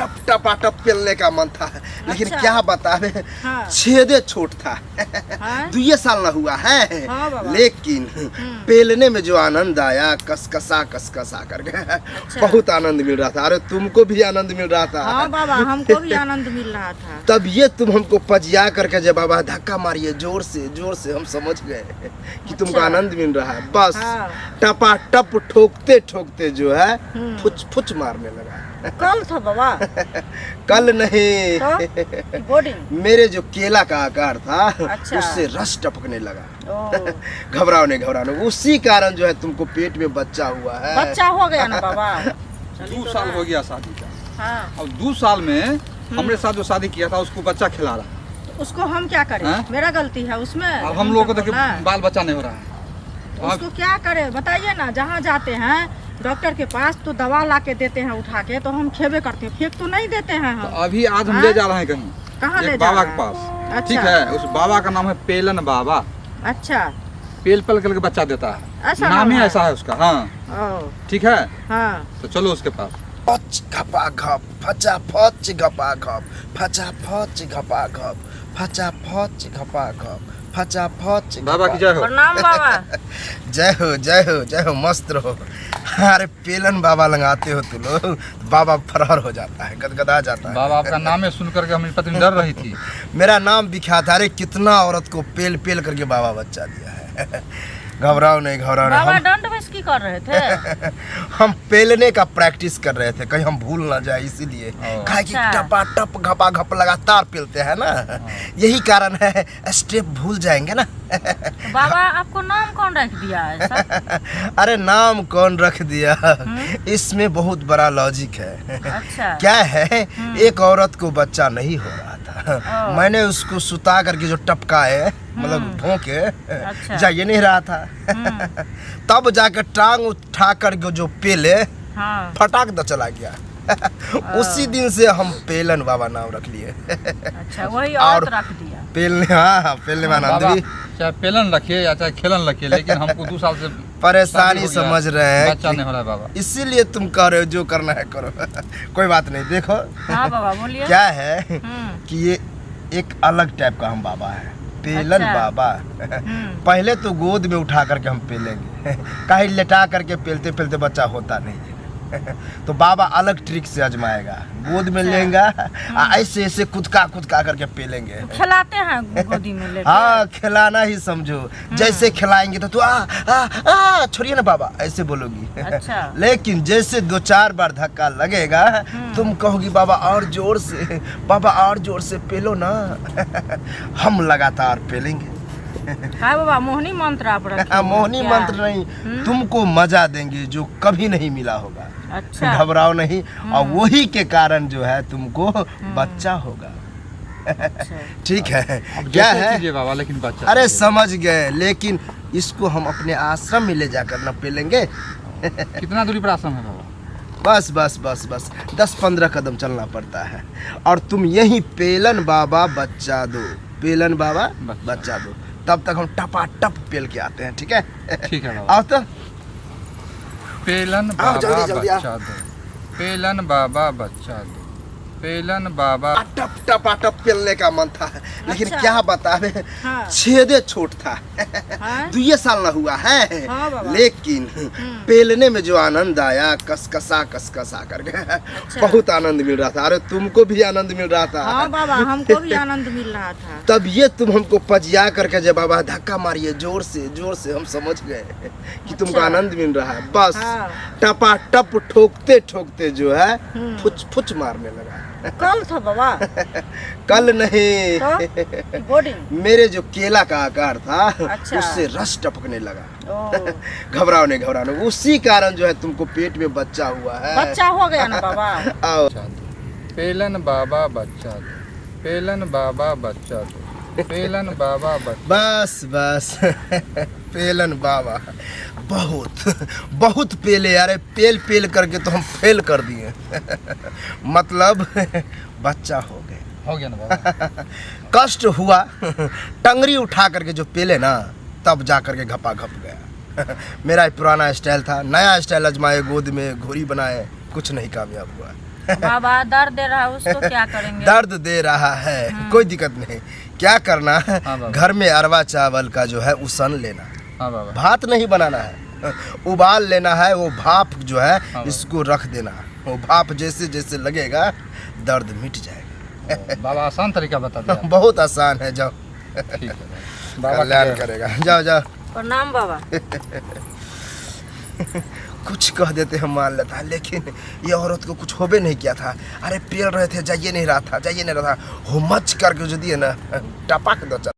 टप टपाटप पेलने का मन था, लेकिन अच्छा। क्या बतावे, हाँ। छेदे छोट था। हाँ? 2 साल ना हुआ है, हाँ बाबा। लेकिन पेलने में जो आनंद आया, कसकसा कर गया। बहुत आनंद मिल रहा था। अरे तुमको भी आनंद मिल रहा था। हाँ बाबा, हमको भी आनंद मिल रहा था। तब ये तुम हमको पजिया करके जब बाबा धक्का मारिए जोर से हम समझ गए कि तुमको आनंद मिल रहा है। बस हाँ। टपाटप ठोकते ठोकते जो है फुच मारने लगा। कल था बाबा? कल नहीं, तो बोर्डिंग मेरे जो केला का आकार था अच्छा। उससे रस टपकने लगा। ओ, घबराओ नहीं, उसी कारण जो है तुमको पेट में बच्चा हुआ है। बच्चा हो गया ना बाबा? 2 साल हो गया शादी का, हाँ। और 2 साल में हमरे साथ जो शादी किया था उसको बच्चा खिला रहा है। तो उसको हम क्या करें? हाँ? मेरा गलती है उसमें। अब हम लोगों को देखिए बोलना। बाल बच्चा नहीं हो रहा है। उसको क्या करें बताइए ना। जहाँ जाते हैं डॉक्टर के पास तो दवा ला के देते हैं उठा के, तो हम खेबे करते हैं, फेंक तो नहीं देते हैं तो हम। अभी आज हम हाँ? ले जा रहे हैं कहीं, कहाँ ले एक जा बाबा रहे के हैं? पास। अच्छा। ठीक है, उस बाबा का नाम है पेलन बाबा। अच्छा, पेल करके बच्चा देता है, ऐसा नाम ही है? ऐसा है उसका। हाँ ओ, ठीक है, हाँ। तो चलो उसके पास। फच घपा घप, फचा फच घपा घप, फचा फच घपा घप, फचा फच घपा घप, फचा फच। बाबा की जय हो। प्रणाम बाबा। जय हो, मस्त रहो। अरे पेलन बाबा लगाते हो तुम लोग, बाबा फरार हो जाता है, गदगदा जाता है। बाबा आपका नाम है सुन करके हमारी पत्नी डर रही थी। मेरा नाम विख्यात है। अरे कितना औरत को पेल करके बाबा बच्चा दिया है। घबराओ नहीं, बाबा दंड बैठकी कर रहे थे? हम पेलने का प्रैक्टिस कर रहे थे, कहीं हम भूल ना जाए, इसीलिए। काहे कि अच्छा। टपाटप घपा घप लगातार पेलते हैं ना, यही कारण है, स्टेप भूल जाएंगे ना। तो बाबा आपको नाम कौन रख दिया ऐसा? अरे नाम कौन रख दिया, इसमें बहुत बड़ा लॉजिक है। अच्छा। क्या है, एक औरत को बच्चा नहीं हो रहा था, मैंने उसको सुता करके जो टपकाए, मतलब भोंके, अच्छा। जा ये नहीं रहा था। तब जाकर टांग उठा करके जो पेले, हाँ। फटाक द चला गया। उसी दिन से हम पेलन बाबा नाम रख लिए। अच्छा, वही और औरत रख दिया। पेलने, हाँ पेलने में आनंद बाबा भी। चाहे पेलन रखिए या चाहे खेलन रखिए, लेकिन हमको 2 साल से परेशानी शादी हो गया, समझ रहे हैं बच्चा नहीं हो रहा है बाबा। इसीलिए तुम कह रहे हो जो करना है करो। कोई बात नहीं। देखो हाँ बाबा बोलिए। क्या है कि ये एक अलग टाइप का हम बाबा है, पेलन अच्छा। बाबा। पहले तो गोद में उठा करके हम पेलेंगे, कहीं लेटा करके पेलते पेलते बच्चा होता नहीं है। तो बाबा अलग ट्रिक से आजमाएगा, गोद में लेंगे, ऐसे ऐसे कुदका करके पेलेंगे। खिलाते हैं गोदी में लेके? हाँ, खिलाना ही समझो। जैसे खिलाएंगे तो तू आ छोड़िए ना बाबा ऐसे बोलोगी। अच्छा। लेकिन जैसे 2-4 बार धक्का लगेगा, तुम कहोगी बाबा और जोर से, बाबा और जोर से पेलो ना। हम लगातार पेलेंगे। हाँ बाबा, मोहनी मंत्र आप रखे? मोहनी मंत्र नहीं, तुमको मजा देंगे जो कभी नहीं मिला होगा। अच्छा। घबराओ नहीं, और वही के कारण जो है तुमको बच्चा होगा। अच्छा। ठीक है, अब क्या जैसे है, कीजिए बाबा, लेकिन बच्चा अरे चाहिए। समझ गए, लेकिन इसको हम अपने आश्रम में ले जाकर न पेलेंगे। कितना दूरी पर आश्रम है बाबा? बस 10-15 कदम चलना पड़ता है, और तुम यही पेलन बाबा बच्चा दो, पेलन बाबा बच्चा दो, तब तक हम टपाटप पेल के आते हैं। ठीक है? ठीक है बाबा। आओ तो। पेलन आओ, बाबा जल्दी आओ। बच्चा दो, पेलन बाबा बच्चा दो, पेलन बाबा। टपाटप पेलने का मन था, लेकिन अच्छा। क्या बतावे, हाँ। छेदे छोट था। हाँ? 2 साल ना हुआ है, हाँ बाबा। लेकिन पेलने में जो आनंद आया, कसकसा कर गया। बहुत आनंद मिल रहा था। अरे तुमको भी आनंद मिल रहा था। हाँ बाबा, हमको भी आनंद मिल रहा था। तब ये तुम हमको पजिया करके जब बाबा धक्का मारिए जोर से हम समझ गए कि तुमको अच्छा। आनंद मिल रहा है। बस हाँ। टपाटप ठोकते ठोकते जो है फुच मारने लगा। कल था बाबा? कल नहीं, तो बोर्डिंग मेरे जो केला का आकार था अच्छा। उससे रस टपकने लगा। ओ, घबराओ नहीं, उसी कारण जो है तुमको पेट में बच्चा हुआ है। बच्चा हो गया ना बाबा? आओ। पेलन बाबा बच्चा दो, पेलन बाबा बच्चा दो, पेलन बाबा बच्चा। बस पेलन बाबा बहुत पेले। अरे पेल करके तो हम फेल कर दिए। मतलब बच्चा हो गया ना बाबा। कष्ट हुआ, टंगरी उठा करके जो पेले ना, तब जा करके घपा घप गया। मेरा पुराना स्टाइल था, नया स्टाइल आजमाए, गोद में घोड़ी बनाए, कुछ नहीं कामयाब हुआ। बाबा दर्द दे रहा है उसको क्या करेंगे? दर्द दे रहा है, कोई दिक्कत नहीं। क्या करना है, हाँ बाबा। घर में अरवा चावल का जो है उसन लेना, हाँ बाबा। भात नहीं बनाना है, उबाल लेना है। वो भाप जो है हाँ। इसको रख देना, वो भाप जैसे जैसे लगेगा दर्द मिट जाएगा। बाबा आसान तरीका बता दिया। बहुत आसान है, जाओ ठीक है बाबा। कल्याण करेगा। जाओ जाओ। प्रणाम बाबा। कुछ कह देते हैं मान लेता है, लेकिन ये औरत को कुछ होबे नहीं किया था। अरे पेल रहे थे, जाइए नहीं रहा था, जाइए नहीं रहा था, हो मच करके जो दिए ना टपक दो।